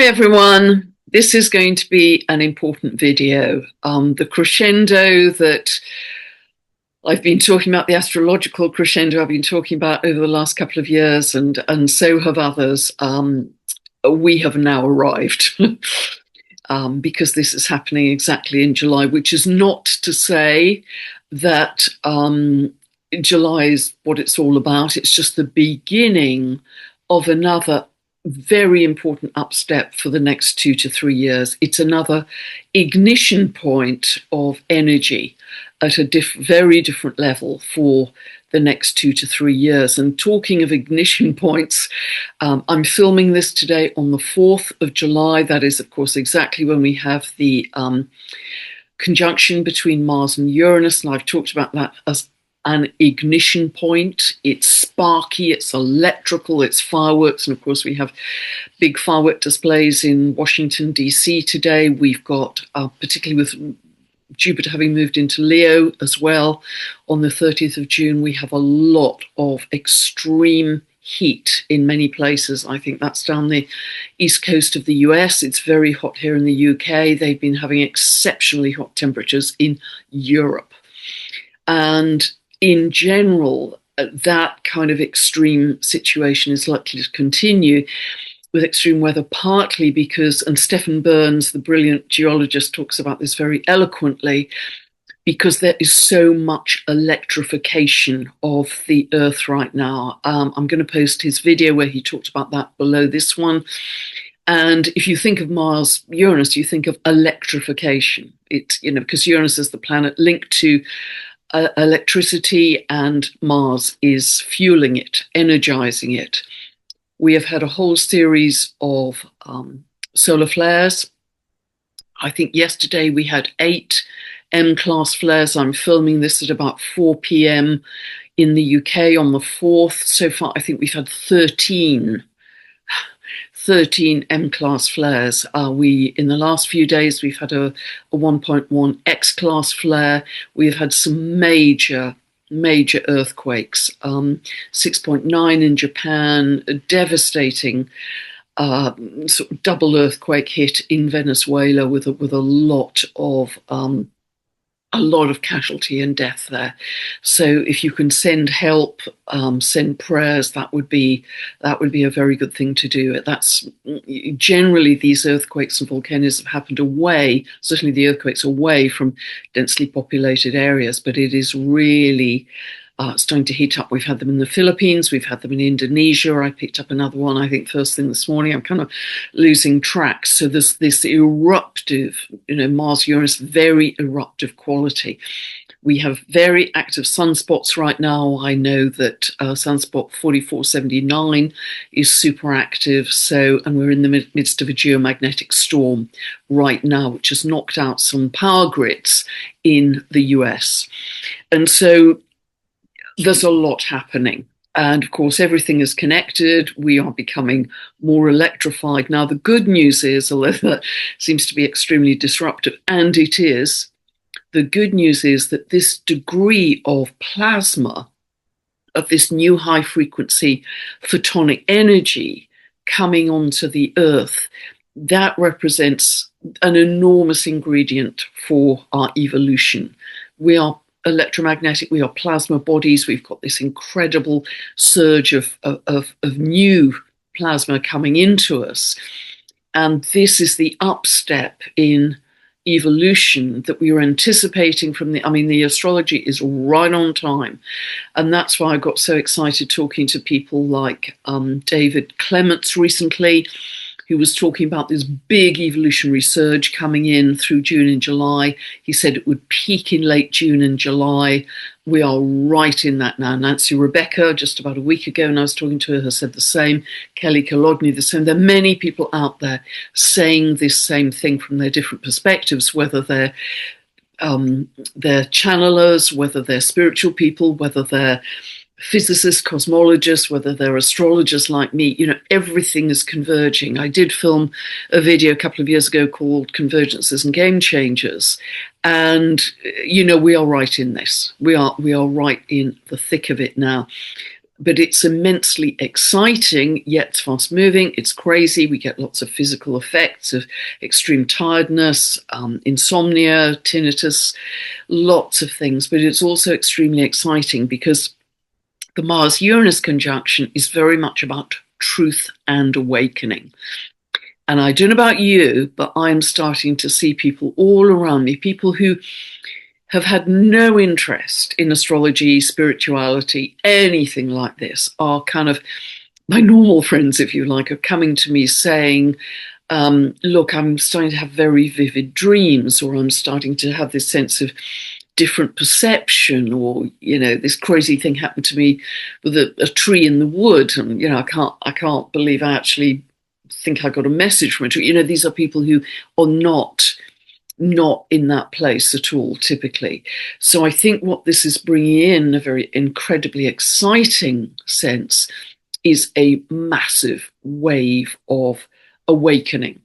everyone. This is going to be an important video. The crescendo that I've been talking about, the astrological crescendo I've been talking about over the last couple of years, and so have others. We have now arrived because this is happening exactly in July, which is not to say that July is what it's all about. It's just the beginning of another very important upstep for the next 2 to 3 years. It's another ignition point of energy at a very different level for the next 2 to 3 years. And talking of ignition points, I'm filming this today on the 4th of July. That is, of course, exactly when we have the conjunction between Mars and Uranus, and I've talked about that as an ignition point. It's sparky, it's electrical, it's fireworks, and of course we have big firework displays in Washington, D.C. today. We've got, particularly with Jupiter having moved into Leo as well, on the 30th of June, we have a lot of extreme heat in many places. I think that's down the east coast of the US. It's very hot here in the UK. They've been having exceptionally hot temperatures in Europe. And in general, that kind of extreme situation is likely to continue with extreme weather, partly because, and Stephen Burns, the brilliant geologist, talks about this very eloquently, because there is so much electrification of the Earth right now. I'm going to post his video where he talked about that below this one. And if you think of Mars, Uranus, you think of electrification. It's, because Uranus is the planet linked to electricity, and Mars is fueling it, energizing it. We have had a whole series of solar flares. I think yesterday we had 8 M-class flares. I'm filming this at about 4 p.m. in the UK on the 4th. So far, I think we've had 13 M-class flares. In the last few days, we've had a 1.1 X-class flare. We've had some major earthquakes. 6.9 in Japan, a devastating sort of double earthquake hit in Venezuela with a lot of casualty and death there. So if you can send help, send prayers, that would be a very good thing to do. That's generally, these earthquakes and volcanoes have happened away, certainly the earthquakes away from densely populated areas, but it is really starting to heat up. We've had them in the Philippines, we've had them in Indonesia. I picked up another one, I think, first thing this morning. I'm kind of losing track. So there's this eruptive, Mars-Uranus, very eruptive quality. We have very active sunspots right now. I know that sunspot 4479 is super active. And we're in the midst of a geomagnetic storm right now, which has knocked out some power grids in the US. And so there's a lot happening. And of course, everything is connected. We are becoming more electrified. Now, the good news is, although that seems to be extremely disruptive, and it is, the good news is that this degree of plasma, of this new high frequency photonic energy coming onto the Earth, that represents an enormous ingredient for our evolution. We are electromagnetic, we are plasma bodies. We've got this incredible surge of new plasma coming into us. And this is the upstep in evolution that we were anticipating from the astrology is right on time. And that's why I got so excited talking to people like David Clements recently, who was talking about this big evolutionary surge coming in through June and July. He said it would peak in late June and July. We are right in that now. Nancy Rebecca, just about a week ago, and I was talking to her, said the same. Kelly Kolodny, the same. There are many people out there saying this same thing from their different perspectives, whether they're channelers, whether they're spiritual people, whether they're physicists, cosmologists, whether they're astrologers like me, everything is converging. I did film a video a couple of years ago called Convergences and Game Changers. And, we are right in this. We are right in the thick of it now. but it's immensely exciting, yet fast moving. It's crazy. We get lots of physical effects of extreme tiredness, insomnia, tinnitus, lots of things. But it's also extremely exciting because the Mars-Uranus conjunction is very much about truth and awakening. And I don't know about you, but I'm starting to see people all around me, people who have had no interest in astrology, spirituality, anything like this, are kind of my normal friends, if you like, are coming to me saying, look, I'm starting to have very vivid dreams, or I'm starting to have this sense of different perception, or, you know, this crazy thing happened to me with a tree in the wood, and, you know, I can't believe I actually think I got a message from a tree. You know, these are people who are not in that place at all, typically. So I think what this is bringing in a very incredibly exciting sense is a massive wave of awakening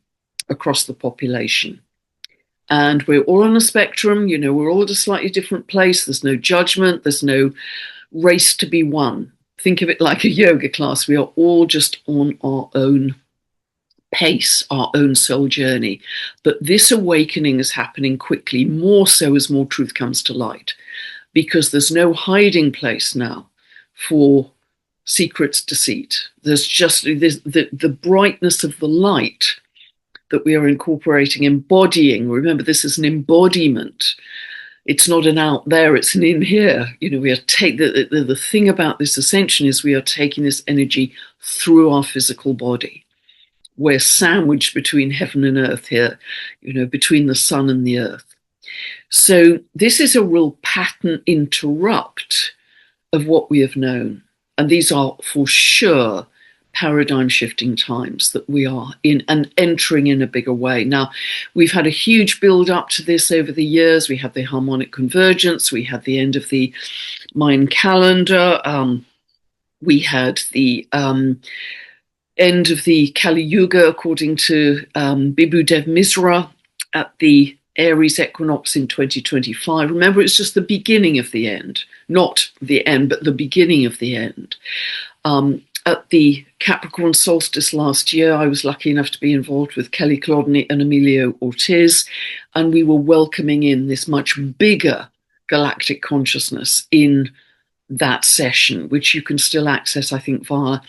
across the population. And we're all on a spectrum, you know, we're all at a slightly different place. There's no judgment, there's no race to be won. Think of it like a yoga class. We are all just on our own pace, our own soul journey. But this awakening is happening quickly, more so as more truth comes to light, because there's no hiding place now for secret deceit. There's just the brightness of the light that we are incorporating, embodying. Remember, this is an embodiment. It's not an out there, it's an in here. You know, we are the thing about this ascension is we are taking this energy through our physical body. We're sandwiched between heaven and earth here, you know, between the sun and the earth. So this is a real pattern interrupt of what we have known. And these are for sure paradigm shifting times that we are in and entering in a bigger way. Now, we've had a huge build up to this over the years. We had the harmonic convergence. We had the end of the Mayan calendar. We had the end of the Kali Yuga, according to Bibu Dev Misra, at the Aries equinox in 2025. Remember, it's just the beginning of the end, not the end, but the beginning of the end. At the Capricorn solstice last year, I was lucky enough to be involved with Kelly Clodney and Emilio Ortiz, and we were welcoming in this much bigger galactic consciousness in that session, which you can still access, I think, via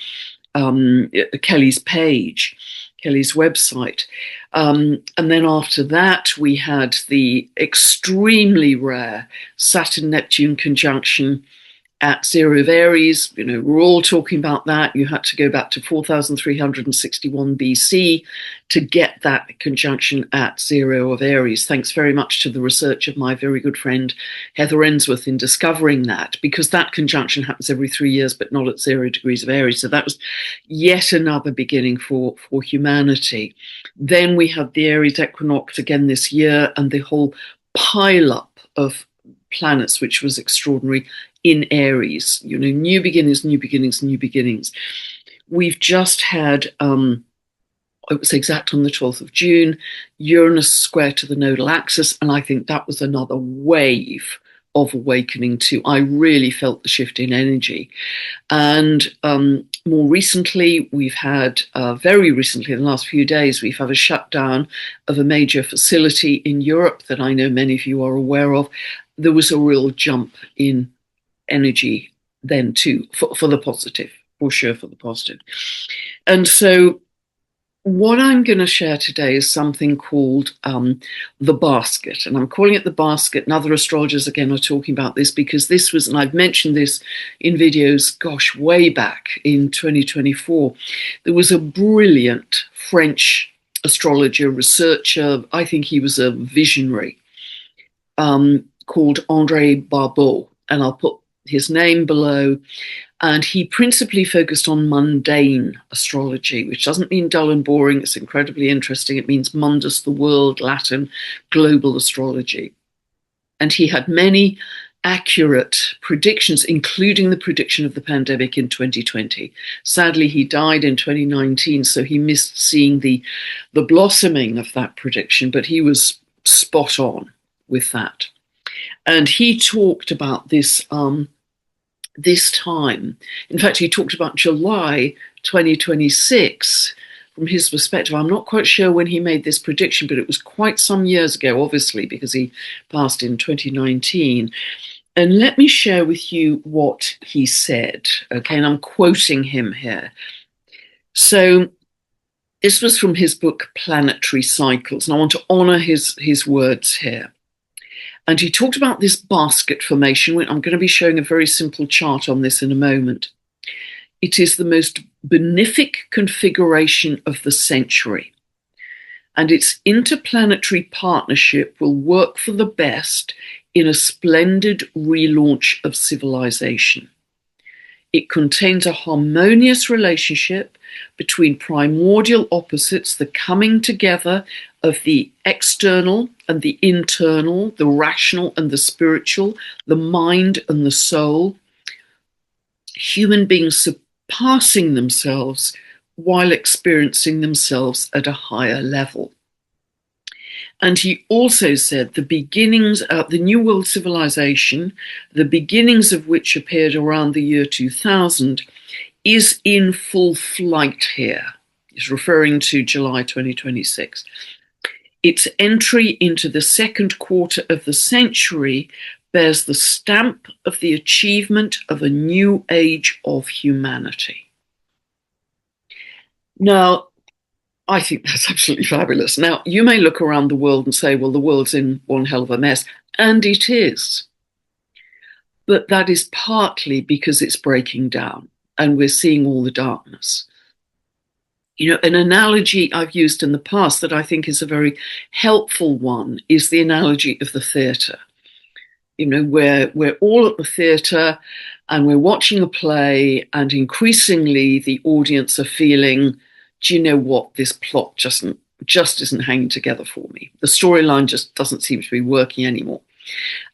Kelly's page, Kelly's website. And then after that, we had the extremely rare Saturn-Neptune conjunction at 0 of Aries. You know, we're all talking about that. You had to go back to 4,361 BC to get that conjunction at 0 of Aries. Thanks very much to the research of my very good friend Heather Ensworth in discovering that, because that conjunction happens every 3 years, but not at 0 degrees of Aries. So that was yet another beginning for humanity. Then we had the Aries equinox again this year, and the whole pile up of planets, which was extraordinary, in Aries. You know, new beginnings, new beginnings, new beginnings. We've just had, it was exact on the 12th of June, Uranus square to the nodal axis, and I think that was another wave of awakening too. I really felt the shift in energy. And more recently, we've had, very recently, in the last few days, we've had a shutdown of a major facility in Europe that I know many of you are aware of. There was a real jump in energy then too, for the positive, for sure, for the positive. And so what I'm going to share today is something called the basket, and I'm calling it the basket, and other astrologers again are talking about this because this was, and I've mentioned this in videos, gosh, way back in 2024, there was a brilliant French astrologer, researcher, I think he was a visionary, called André Barbeau, and I'll put his name below. And he principally focused on mundane astrology, which doesn't mean dull and boring. It's incredibly interesting. It means mundus, the world, Latin, global astrology. And he had many accurate predictions, including the prediction of the pandemic in 2020. Sadly, he died in 2019, so he missed seeing the blossoming of that prediction, but he was spot on with that. And he talked about this this time. In fact, he talked about July 2026 from his perspective. I'm not quite sure when he made this prediction, but it was quite some years ago, obviously, because he passed in 2019. And let me share with you what he said. Okay, and I'm quoting him here. So this was from his book, Planetary Cycles, and I want to honor his words here. And he talked about this basket formation. I'm going to be showing a very simple chart on this in a moment. It is the most benefic configuration of the century, and its interplanetary partnership will work for the best in a splendid relaunch of civilization. It contains a harmonious relationship between primordial opposites, the coming together of the external and the internal, the rational and the spiritual, the mind and the soul, human beings surpassing themselves while experiencing themselves at a higher level. And he also said the beginnings of the New World Civilization, the beginnings of which appeared around the year 2000, is in full flight here. He's referring to July 2026. Its entry into the second quarter of the century bears the stamp of the achievement of a new age of humanity. Now, I think that's absolutely fabulous. Now, you may look around the world and say, well, the world's in one hell of a mess, and it is. But that is partly because it's breaking down and we're seeing all the darkness. You know, an analogy I've used in the past that I think is a very helpful one is the analogy of the theatre. You know, we're all at the theatre and we're watching a play, and increasingly the audience are feeling, do you know what, this plot just isn't hanging together for me. The storyline just doesn't seem to be working anymore.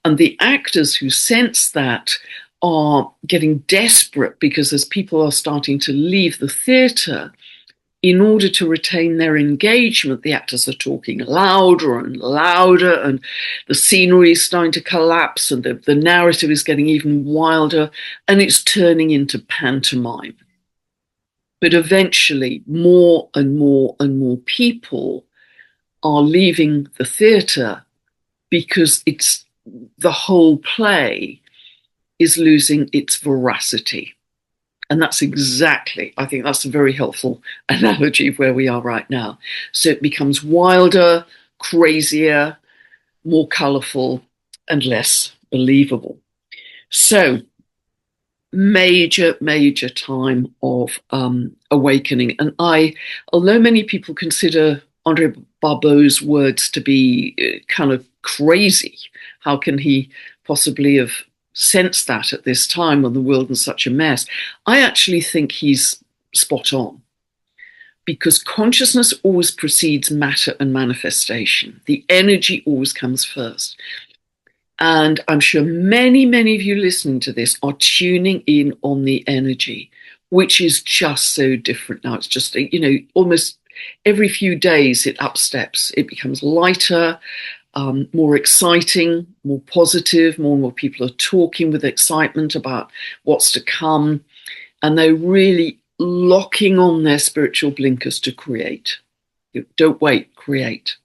And the actors who sense that are getting desperate because as people are starting to leave the theatre, in order to retain their engagement, the actors are talking louder and louder, and the scenery is starting to collapse, and the narrative is getting even wilder, and it's turning into pantomime. But eventually, more and more and more people are leaving the theatre because the whole play is losing its veracity. And that's exactly, I think that's a very helpful analogy of where we are right now. So it becomes wilder, crazier, more colourful, and less believable. So major time of awakening. And although many people consider Andre Barbeau's words to be kind of crazy, how can he possibly have sensed that at this time when the world is such a mess? I actually think he's spot on, because consciousness always precedes matter and manifestation. The energy always comes first. And I'm sure many of you listening to this are tuning in on the energy, which is just so different now. It's just, you know, almost every few days it upsteps. It becomes lighter, more exciting, more positive. More and more people are talking with excitement about what's to come. And they're really locking on their spiritual blinkers to create. Don't wait, create.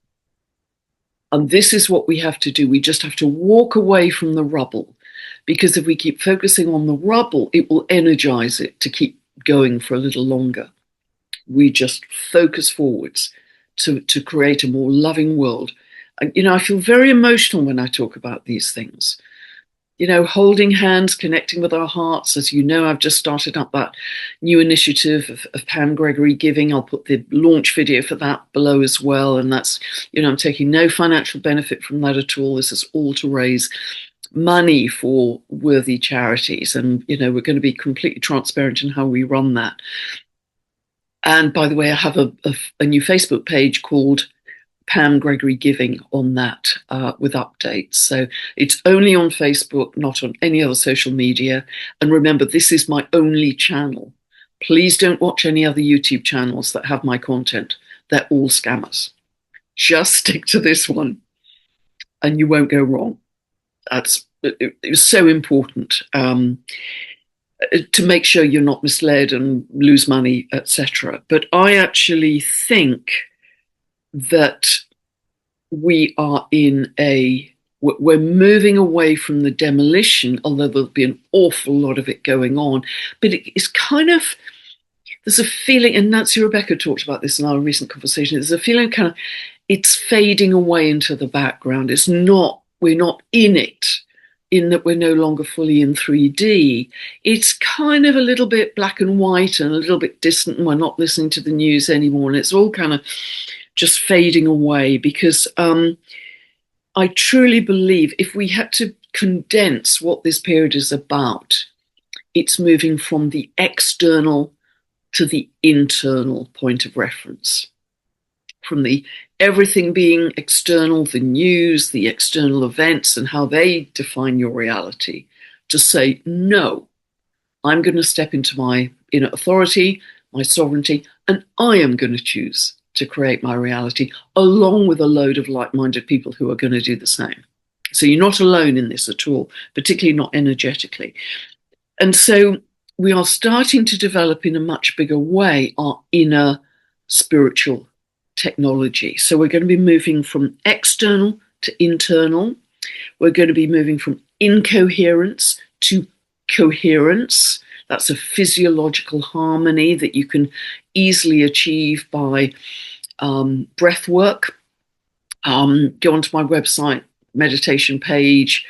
And this is what we have to do. We just have to walk away from the rubble, because if we keep focusing on the rubble, it will energize it to keep going for a little longer. We just focus forwards to create a more loving world. And, you know, I feel very emotional when I talk about these things. You know, holding hands, connecting with our hearts. As you know, I've just started up that new initiative of Pam Gregory Giving. I'll put the launch video for that below as well. And that's, you know, I'm taking no financial benefit from that at all. This is all to raise money for worthy charities. And, you know, we're going to be completely transparent in how we run that. And by the way, I have a new Facebook page called Pam Gregory Giving on that with updates. So it's only on Facebook, not on any other social media. And remember, this is my only channel. Please don't watch any other YouTube channels that have my content. They're all scammers. Just stick to this one and you won't go wrong. It was so important. to make sure you're not misled and lose money, etc. But I actually think that we are we're moving away from the demolition, although there'll be an awful lot of it going on. But it's kind of, there's a feeling, and Nancy Rebecca talked about this in our recent conversation, there's a feeling kind of it's fading away into the background. We're not in it, in that we're no longer fully in 3D. It's kind of a little bit black and white and a little bit distant, and we're not listening to the news anymore. And it's all kind of just fading away, because I truly believe if we had to condense what this period is about, it's moving from the external to the internal point of reference. From the everything being external, the news, the external events and how they define your reality, to say, no, I'm going to step into my inner authority, my sovereignty, and I am going to choose to create my reality, along with a load of like-minded people who are going to do the same. So you're not alone in this at all, particularly not energetically. And so we are starting to develop in a much bigger way our inner spiritual technology. So we're going to be moving from external to internal. We're going to be moving from incoherence to coherence. That's a physiological harmony that you can easily achieve by breath work. Go onto my website, meditation page.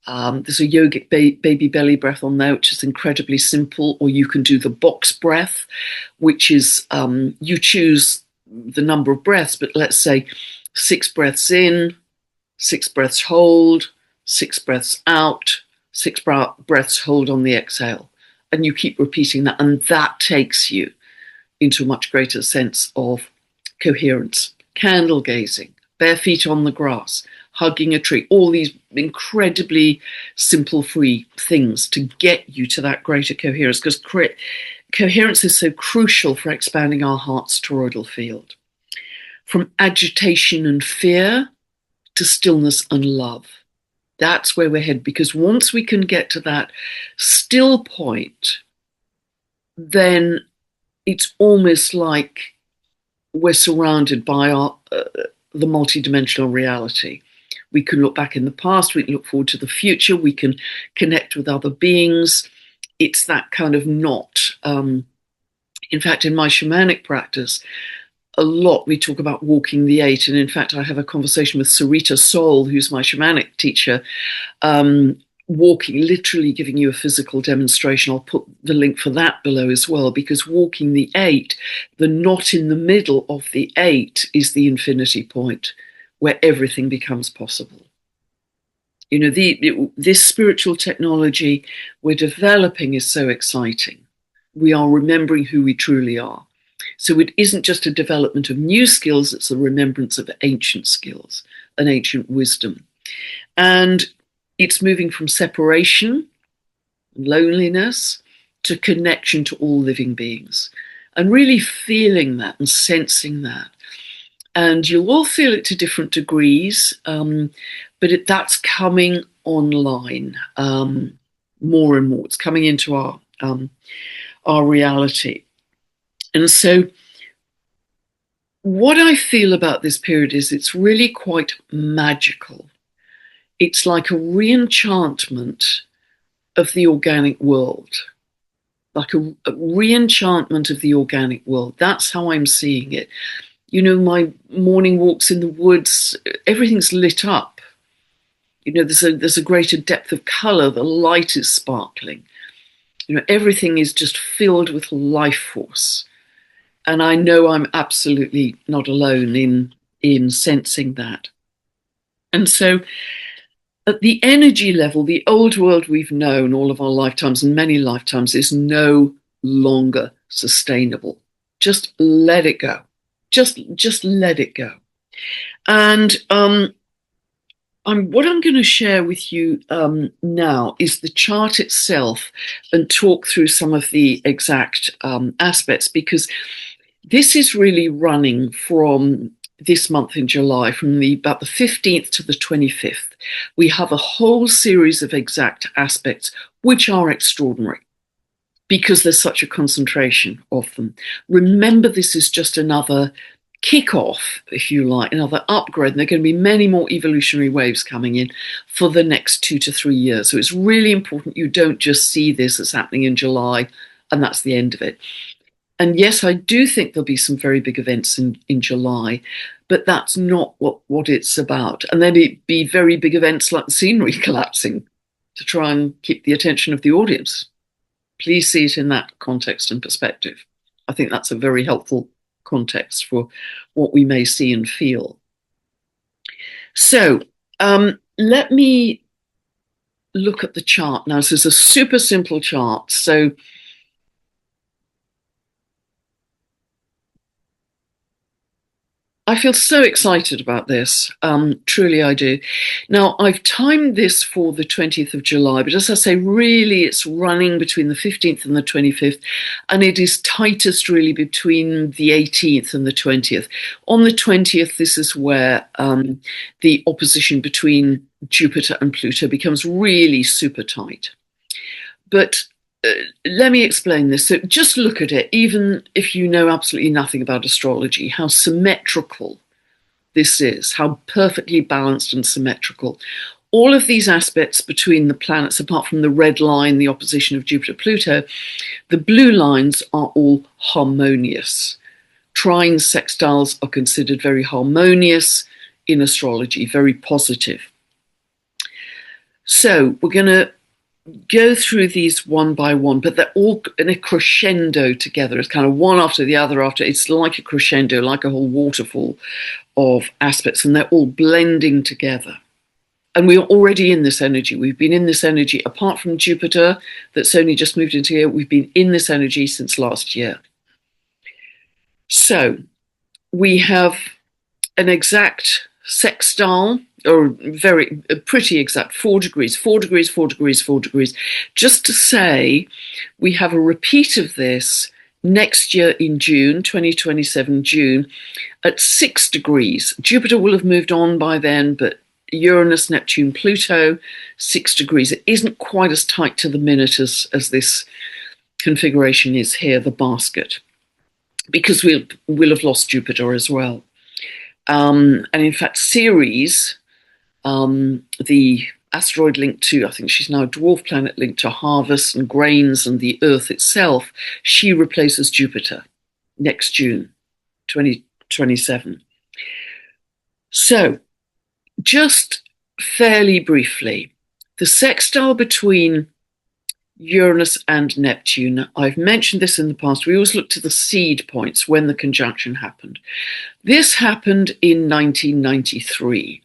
There's a yogic baby belly breath on there, which is incredibly simple. Or you can do the box breath, which is you choose the number of breaths, but let's say 6 breaths in, 6 breaths hold, 6 breaths out, 6 breaths hold on the exhale. And you keep repeating that, and that takes you into a much greater sense of coherence. Candle gazing, bare feet on the grass, hugging a tree, all these incredibly simple, free things to get you to that greater coherence, because coherence is so crucial for expanding our heart's toroidal field. From agitation and fear to stillness and love. That's where we're headed, because once we can get to that still point, then it's almost like we're surrounded by the multidimensional reality. We can look back in the past, we can look forward to the future, we can connect with other beings. It's that kind of knot. In fact, in my shamanic practice, a lot we talk about walking the 8. And in fact, I have a conversation with Sarita Sol, who's my shamanic teacher, walking, literally giving you a physical demonstration. I'll put the link for that below as well, because walking the 8, the knot in the middle of the 8 is the infinity point where everything becomes possible. You know, this spiritual technology we're developing is so exciting. We are remembering who we truly are. So it isn't just a development of new skills, it's a remembrance of ancient skills and ancient wisdom. And it's moving from separation, loneliness, to connection to all living beings. And really feeling that and sensing that. And you'll all feel it to different degrees, but that's coming online more and more. It's coming into our reality. And so what I feel about this period is it's really quite magical. It's like a re-enchantment of the organic world, like a re-enchantment of the organic world. That's how I'm seeing it. You know, my morning walks in the woods, everything's lit up. You know, there's a greater depth of color, the light is sparkling. You know, everything is just filled with life force. And I know I'm absolutely not alone in sensing that. And so at the energy level, the old world we've known all of our lifetimes and many lifetimes is no longer sustainable. Just let it go. Just let it go. And what I'm going to share with you now is the chart itself and talk through some of the exact aspects, because this is really running from this month in July, from about the 15th to the 25th. We have a whole series of exact aspects which are extraordinary. because there's such a concentration of them. Remember, this is just another kickoff, if you like, another upgrade. And there are going to be many more evolutionary waves coming in for the next 2 to 3 years. So it's really important you don't just see this as happening in July and that's the end of it. And yes, I do think there'll be some very big events in July, but that's not what it's about. And then it'd be very big events like the scenery collapsing to try and keep the attention of the audience. Please see it in that context and perspective. I think that's a very helpful context for what we may see and feel. So let me look at the chart now. This is a super simple chart. So I feel so excited about this. Truly, I do. Now, I've timed this for the 20th of July, but as I say, really, it's running between the 15th and the 25th, and it is tightest really between the 18th and the 20th. On the 20th, this is where the opposition between Jupiter and Pluto becomes really super tight. But let me explain this. So just look at it, even if you know absolutely nothing about astrology, how symmetrical this is, how perfectly balanced and symmetrical. All of these aspects between the planets, apart from the red line, the opposition of Jupiter-Pluto, the blue lines are all harmonious. Trines, sextiles are considered very harmonious in astrology, very positive. So we're going to go through these one by one, but they're all in a crescendo together. It's kind of one after the other after. It's like a crescendo, like a whole waterfall of aspects, and they're all blending together. And we're already in this energy. We've been in this energy, apart from Jupiter, that's only just moved into here. We've been in this energy since last year. So we have an exact sextile, or pretty exact, 4 degrees, 4 degrees, 4 degrees, 4 degrees. Just to say, we have a repeat of this next year in June, 2027 June, at 6 degrees. Jupiter will have moved on by then, but Uranus, Neptune, Pluto, 6 degrees. It isn't quite as tight to the minute as this configuration is here, the basket, because we'll have lost Jupiter as well. And in fact, Ceres, the asteroid linked to, I think she's now a dwarf planet linked to harvests and grains and the Earth itself, she replaces Jupiter next June, 2027. So, just fairly briefly, the sextile between Uranus and Neptune, I've mentioned this in the past, we always look to the seed points when the conjunction happened. This happened in 1993.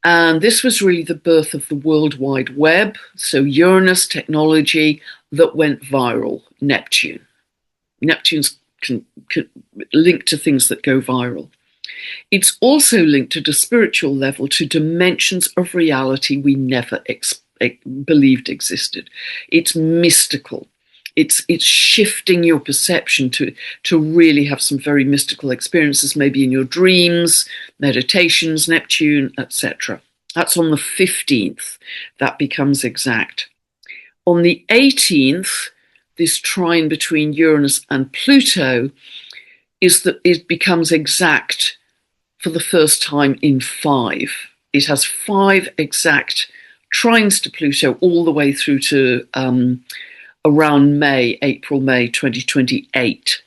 And this was really the birth of the World Wide Web. So Uranus technology that went viral, Neptune. Neptune's linked to things that go viral. It's also linked at a spiritual level to dimensions of reality we never believed existed. It's mystical. It's shifting your perception to really have some very mystical experiences, maybe in your dreams, meditations, Neptune, etc. That's on the 15th. That becomes exact. On the 18th, this trine between Uranus and Pluto is that it becomes exact for the first time in 5. It has 5 exact trines to Pluto all the way through to around April, May 2028.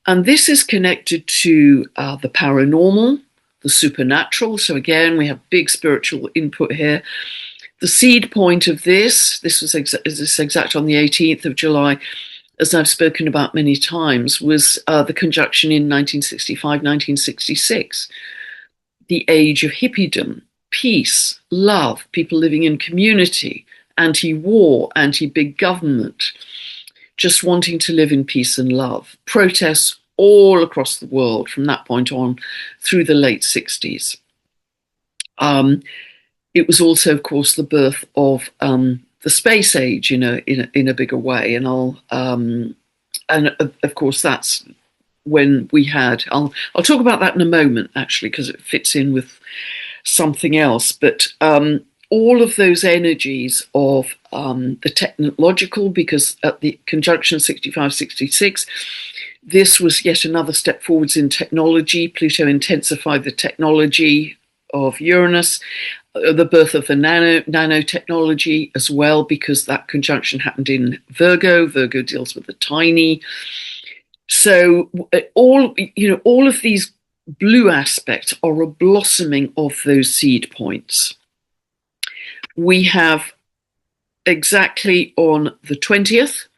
And this is connected to the paranormal, the supernatural. So again, we have big spiritual input here. The seed point of this was exact on the 18th of July, as I've spoken about many times, was the conjunction in 1965, 1966. The age of hippiedom, peace, love, people living in community, anti-war, anti-big government, just wanting to live in peace and love. Protests all across the world from that point on through the late 60s. It was also, of course, the birth of the space age in a bigger way, and of course that's when we had. I'll talk about that in a moment, actually, because it fits in with something else. But all of those energies of the technological, because at the conjunction 65-66, this was yet another step forwards in technology. Pluto intensified the technology of Uranus, the birth of the nanotechnology as well, because that conjunction happened in Virgo. Virgo deals with the tiny. So all of these blue aspects are a blossoming of those seed points. We have exactly on the 20th,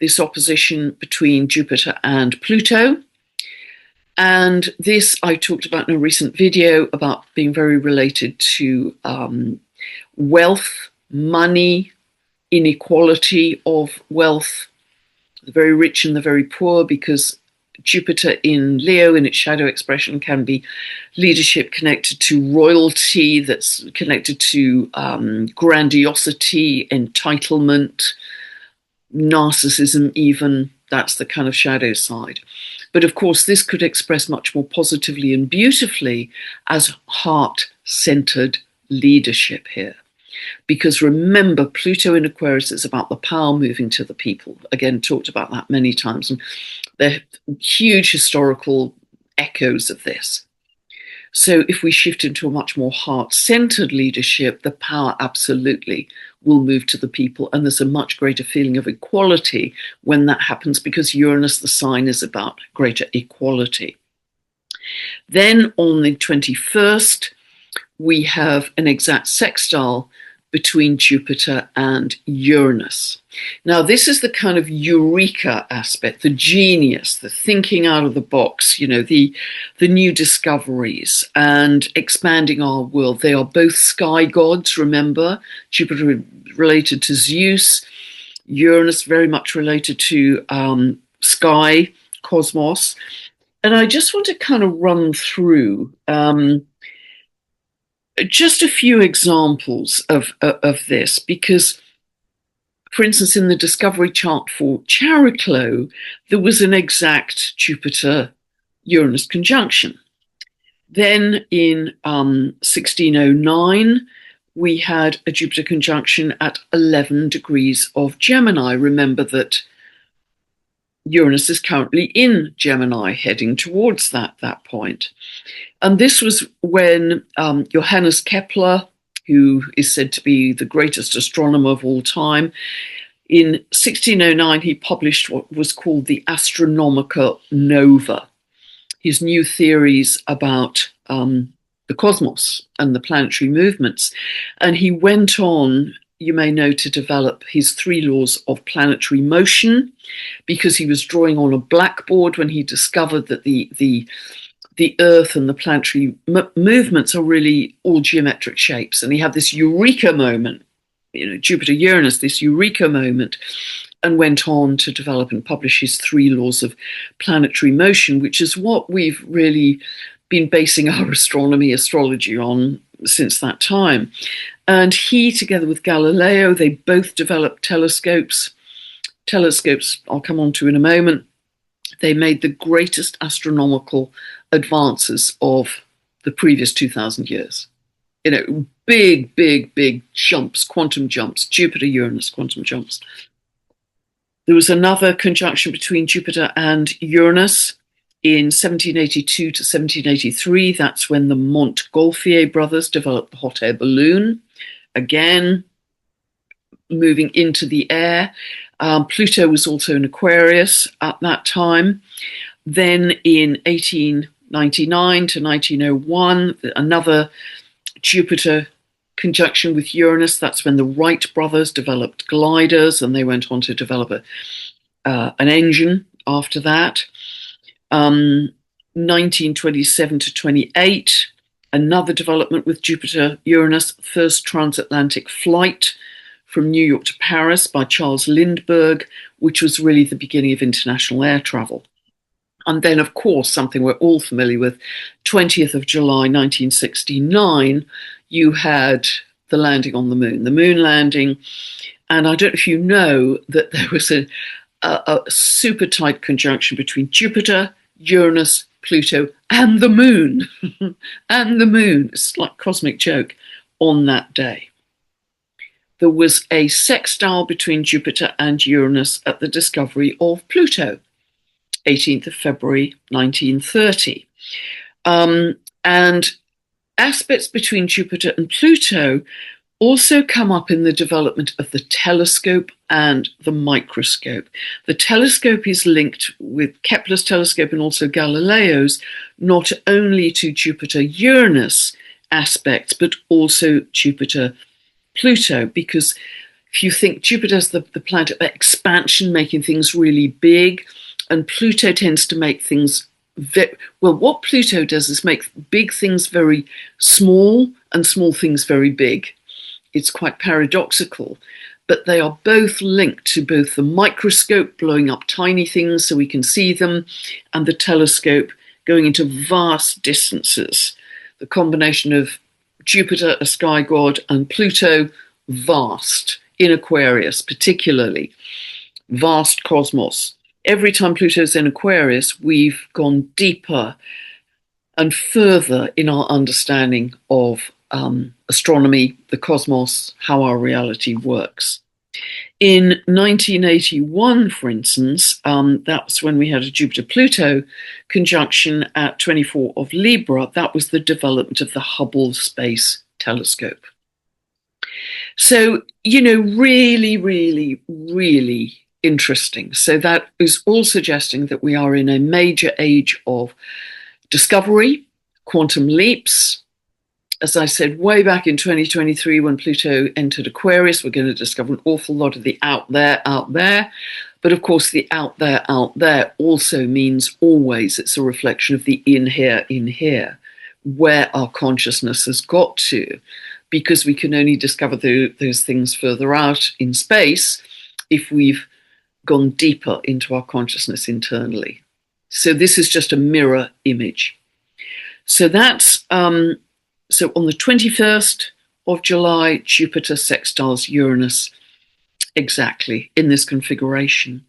this opposition between Jupiter and Pluto. And this I talked about in a recent video about being very related to wealth, money, inequality of wealth, the very rich and the very poor, because Jupiter in Leo in its shadow expression can be leadership connected to royalty, that's connected to grandiosity, entitlement, narcissism even. That's the kind of shadow side. But of course, this could express much more positively and beautifully as heart-centered leadership here. Because remember, Pluto in Aquarius is about the power moving to the people. Again, talked about that many times. And there are huge historical echoes of this. So if we shift into a much more heart-centered leadership, the power absolutely will move to the people. And there's a much greater feeling of equality when that happens, because Uranus, the sign, is about greater equality. Then on the 21st, we have an exact sextile between Jupiter and Uranus. Now, this is the kind of eureka aspect, the genius, the thinking out of the box, the new discoveries and expanding our world. They are both sky gods, remember. Jupiter related to Zeus, Uranus very much related to sky, cosmos. And I just want to kind of run through just a few examples of this, because, for instance, in the discovery chart for Chariklo, there was an exact Jupiter-Uranus conjunction. Then in 1609, we had a Jupiter conjunction at 11 degrees of Gemini. Remember that Uranus is currently in Gemini, heading towards that point. And this was when Johannes Kepler, who is said to be the greatest astronomer of all time, in 1609, he published what was called the Astronomical Nova, his new theories about the cosmos and the planetary movements. And he went on, you may know, to develop his 3 laws of planetary motion, because he was drawing on a blackboard when he discovered that the Earth and the planetary movements are really all geometric shapes. And he had this eureka moment, Jupiter-Uranus, this eureka moment, and went on to develop and publish his 3 laws of planetary motion, which is what we've really been basing our astrology on since that time. And he, together with Galileo, they both developed telescopes. Telescopes, I'll come on to in a moment. They made the greatest astronomical advances of the previous 2,000 years. Big jumps, quantum jumps, Jupiter-Uranus quantum jumps. There was another conjunction between Jupiter and Uranus in 1782 to 1783. That's when the Montgolfier brothers developed the hot air balloon. Again, moving into the air. Pluto was also in Aquarius at that time. Then in 1899 to 1901, another Jupiter conjunction with Uranus. That's when the Wright brothers developed gliders, and they went on to develop an engine after that. 1927 to 28, another development with Jupiter-Uranus, first transatlantic flight from New York to Paris by Charles Lindbergh, which was really the beginning of international air travel. And then, of course, something we're all familiar with, 20th of July, 1969, you had the landing on the moon landing. And I don't know if you know that there was a super tight conjunction between Jupiter, Uranus, Pluto, and the moon. And the moon. It's like a cosmic joke on that day. There was a sextile between Jupiter and Uranus at the discovery of Pluto, 18th of February 1930. And aspects between Jupiter and Pluto also come up in the development of the telescope and the microscope. The telescope is linked with Kepler's telescope and also Galileo's, not only to Jupiter-Uranus aspects, but also Jupiter-Pluto, because if you think Jupiter's the planet of expansion, making things really big, and Pluto tends to make things what Pluto does is make big things very small and small things very big. It's quite paradoxical, but they are both linked to both the microscope blowing up tiny things so we can see them, and the telescope going into vast distances. The combination of Jupiter, a sky god, and Pluto, vast, in Aquarius particularly, vast cosmos. Every time Pluto's in Aquarius, we've gone deeper and further in our understanding of astronomy, the cosmos, how our reality works. In 1981, for instance, that's when we had a Jupiter-Pluto conjunction at 24 of Libra. That was the development of the Hubble Space Telescope. So, really, really, really interesting. So that is all suggesting that we are in a major age of discovery, quantum leaps. As I said, way back in 2023, when Pluto entered Aquarius, we're going to discover an awful lot of the out there. But of course, the out there also means always it's a reflection of the in here, where our consciousness has got to, because we can only discover those things further out in space if we've gone deeper into our consciousness internally. So this is just a mirror image. So that's so on the 21st of July, Jupiter sextiles Uranus exactly in this configuration.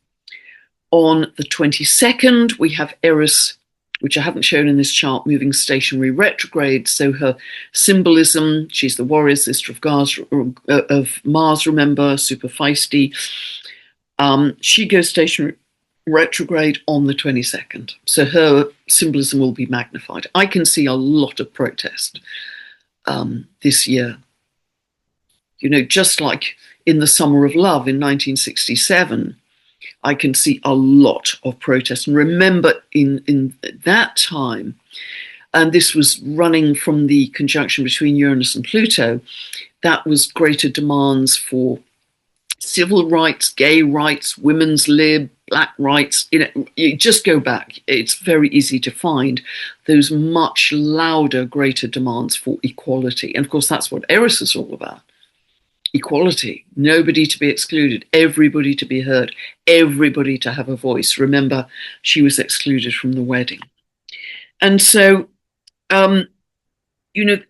On the 22nd, we have Eris, which I haven't shown in this chart, moving stationary retrograde. So her symbolism, she's the warrior sister of Mars, remember, super feisty. She goes stationary retrograde on the 22nd. So her symbolism will be magnified. I can see a lot of protest this year. Just like in the Summer of Love in 1967, I can see a lot of protest. And remember, in that time, and this was running from the conjunction between Uranus and Pluto, that was greater demands for civil rights, gay rights, women's lib, black rights. You just go back. It's very easy to find those much louder, greater demands for equality. And of course, that's what Eris is all about. Equality, nobody to be excluded, everybody to be heard, everybody to have a voice. Remember, she was excluded from the wedding. And so, I'm going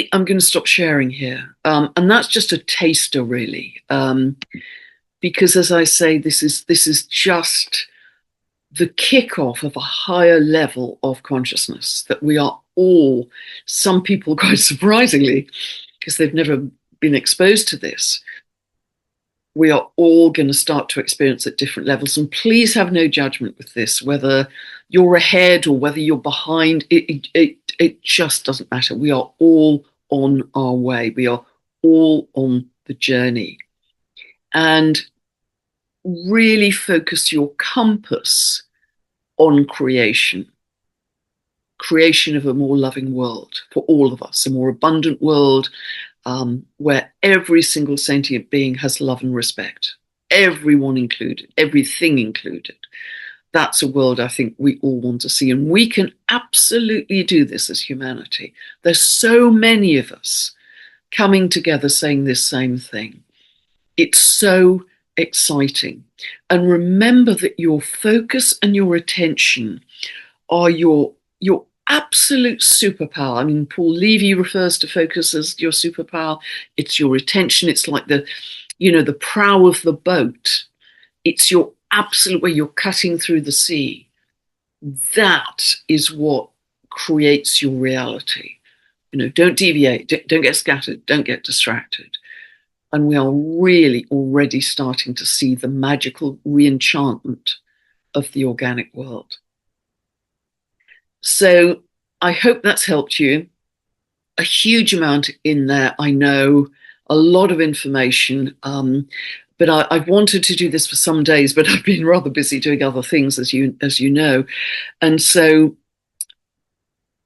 to stop sharing here. And that's just a taster, really. Because as I say, this is just the kickoff of a higher level of consciousness that we are all, some people quite surprisingly, because they've never been exposed to this, we are all going to start to experience at different levels. And please have no judgment with this, whether you're ahead or whether you're behind. It just doesn't matter. We are all on our way. We are all on the journey. And really focus your compass on creation of a more loving world for all of us, a more abundant world, where every single sentient being has love and respect, everyone included, everything included. That's a world I think we all want to see. And we can absolutely do this as humanity. There's so many of us coming together saying this same thing. It's so exciting. And remember that your focus and your attention are your absolute superpower. I mean, Paul Levy refers to focus as your superpower. It's your attention. It's like the prow of the boat. It's your absolute, where you're cutting through the sea. That is what creates your reality. Don't deviate, don't get scattered, don't get distracted. And we are really already starting to see the magical re-enchantment of the organic world. So I hope that's helped you. A huge amount in there, I know, a lot of information. But I've wanted to do this for some days, but I've been rather busy doing other things, as you know. And so,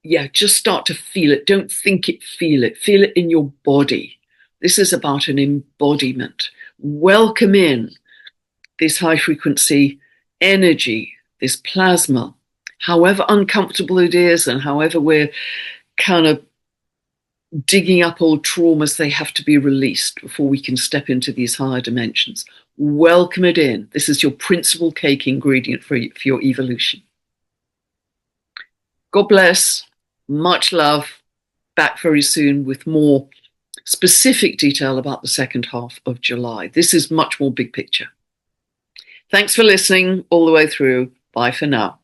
yeah, just start to feel it. Don't think it, feel it. Feel it in your body. This is about an embodiment. Welcome in this high frequency energy, this plasma, however uncomfortable it is, and however we're kind of digging up old traumas, they have to be released before we can step into these higher dimensions. Welcome it in. This is your principal cake ingredient for your evolution. God bless. Much love. Back very soon with more specific detail about the second half of July. This is much more big picture. Thanks for listening all the way through. Bye for now.